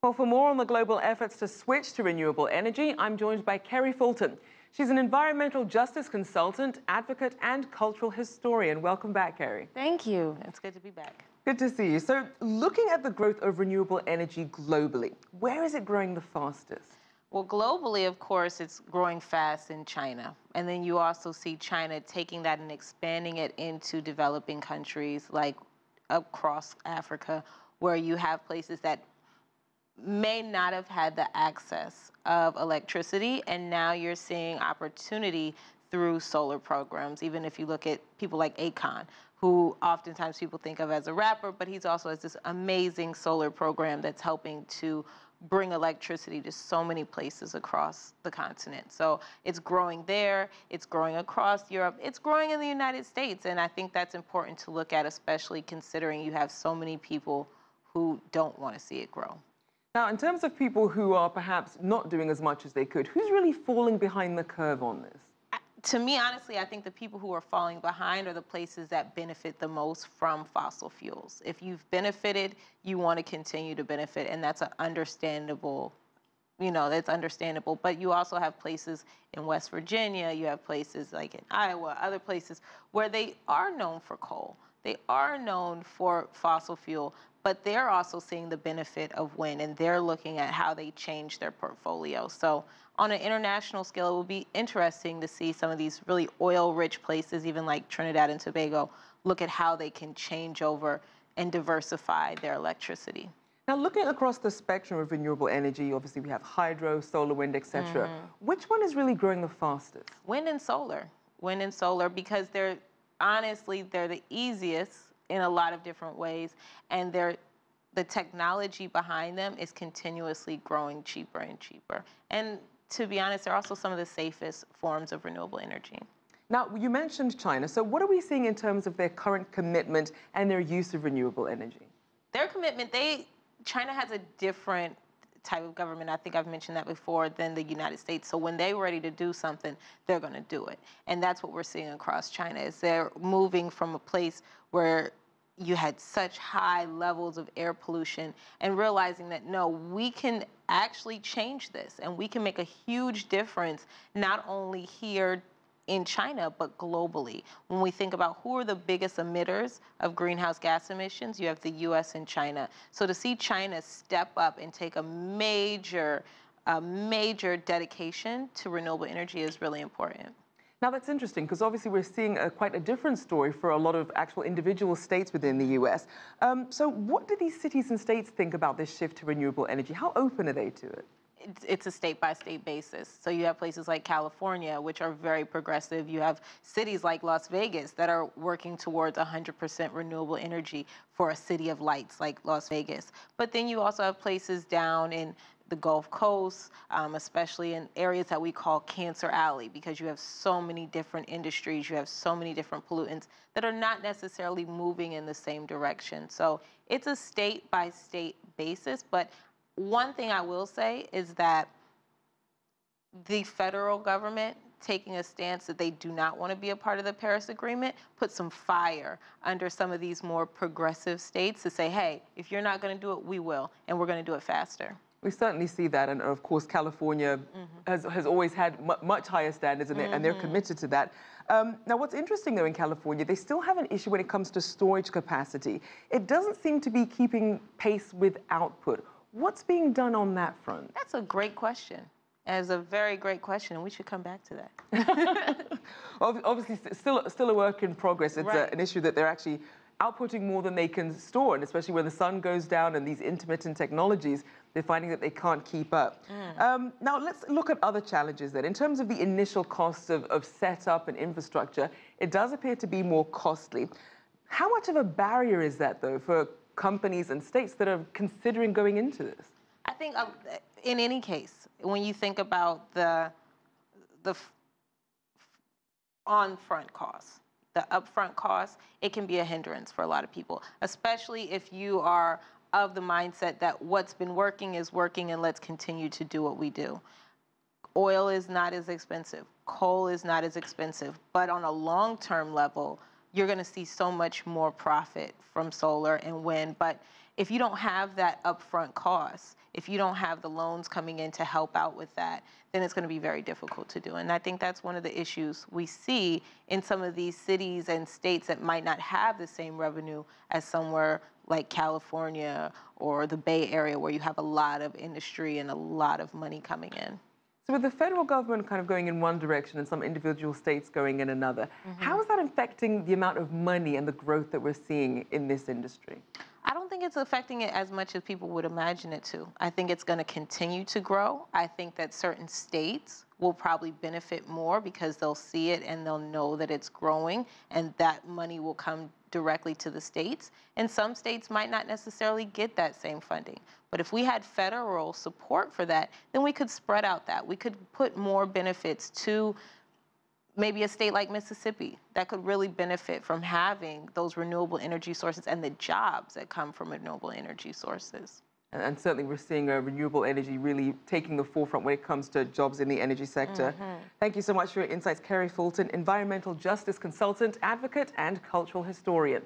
Well, for more on the global efforts to switch to renewable energy, I'm joined by Kari Fulton. She's an environmental justice consultant, advocate, and cultural historian. Welcome back, Kari. Thank you. It's good to be back. Good to see you. So, looking at the growth of renewable energy globally, where is it growing the fastest? Well, globally, of course, it's growing fast in China. And then you also see China taking that and expanding it into developing countries like across Africa, where you have places that may not have had the access of electricity, and now you're seeing opportunity through solar programs. Even if you look at people like Akon, who oftentimes people think of as a rapper, but he's also has this amazing solar program that's helping to bring electricity to so many places across the continent. So it's growing there, it's growing across Europe, it's growing in the United States, and I think that's important to look at, especially considering you have so many people who don't want to see it grow. Now, in terms of people who are perhaps not doing as much as they could, who's really falling behind the curve on this? To me, honestly, I think the people who are falling behind are the places that benefit the most from fossil fuels. If you've benefited, you want to continue to benefit, and that's understandable. That's understandable. But you also have places in West Virginia, you have places like in Iowa, other places where they are known for coal. They are known for fossil fuel, but they're also seeing the benefit of wind, and they're looking at how they change their portfolio. So on an international scale, it will be interesting to see some of these really oil-rich places, even like Trinidad and Tobago, look at how they can change over and diversify their electricity. Now, looking across the spectrum of renewable energy, obviously we have hydro, solar, wind, etc. Which one is really growing the fastest? Wind and solar. Wind and solar, because they're the easiest in a lot of different ways, and the technology behind them is continuously growing cheaper and cheaper. And to be honest, they're also some of the safest forms of renewable energy. Now, you mentioned China. So what are we seeing in terms of their current commitment and their use of renewable energy? Their commitment, China has a different type of government, I think I've mentioned that before, than the United States. So when they're ready to do something, they're going to do it. And that's what we're seeing across China, is they're moving from a place where you had such high levels of air pollution and realizing that, no, we can actually change this, and we can make a huge difference, not only here in China, but globally. When we think about who are the biggest emitters of greenhouse gas emissions, you have the US and China. So to see China step up and take a major dedication to renewable energy is really important. Now, that's interesting, because obviously we're seeing quite a different story for a lot of actual individual states within the US. So what do these cities and states think about this shift to renewable energy? How open are they to it? It's a state-by-state basis. So you have places like California, which are very progressive. You have cities like Las Vegas that are working towards 100% renewable energy for a city of lights like Las Vegas. But then you also have places down in the Gulf Coast, especially in areas that we call Cancer Alley, because you have so many different industries, you have so many different pollutants that are not necessarily moving in the same direction. So it's a state-by-state basis, but one thing I will say is that the federal government taking a stance that they do not want to be a part of the Paris Agreement put some fire under some of these more progressive states to say, hey, if you're not going to do it, we will, and we're going to do it faster. We certainly see that, and of course California has always had much higher standards, and they're committed to that. Now, what's interesting though in California, they still have an issue when it comes to storage capacity. It doesn't seem to be keeping pace with output. What's being done on that front? That's a great question. It's a very great question, and we should come back to that. Obviously, still a work in progress. It's an issue that they're actually outputting more than they can store, and especially when the sun goes down and these intermittent technologies, they're finding that they can't keep up. Now, let's look at other challenges then. In terms of the initial costs of setup and infrastructure, it does appear to be more costly. How much of a barrier is that, though, for companies and states that are considering going into this? I think in any case, when you think about the on-front costs, the upfront costs, it can be a hindrance for a lot of people, especially if you are of the mindset that what's been working is working and let's continue to do what we do. Oil is not as expensive. Coal is not as expensive. But on a long-term level, you're going to see so much more profit from solar and wind. But if you don't have that upfront cost, if you don't have the loans coming in to help out with that, then it's going to be very difficult to do. And I think that's one of the issues we see in some of these cities and states that might not have the same revenue as somewhere like California or the Bay Area, where you have a lot of industry and a lot of money coming in. So with the federal government kind of going in one direction and some individual states going in another, how is that affecting the amount of money and the growth that we're seeing in this industry? I don't think it's affecting it as much as people would imagine it to. I think it's going to continue to grow. I think that certain states will probably benefit more because they'll see it and they'll know that it's growing, and that money will come directly to the states. And some states might not necessarily get that same funding. But if we had federal support for that, then we could spread out that. We could put more benefits to maybe a state like Mississippi that could really benefit from having those renewable energy sources and the jobs that come from renewable energy sources. And certainly we're seeing renewable energy really taking the forefront when it comes to jobs in the energy sector. Thank you so much for your insights, Kari Fulton, environmental justice consultant, advocate, and cultural historian.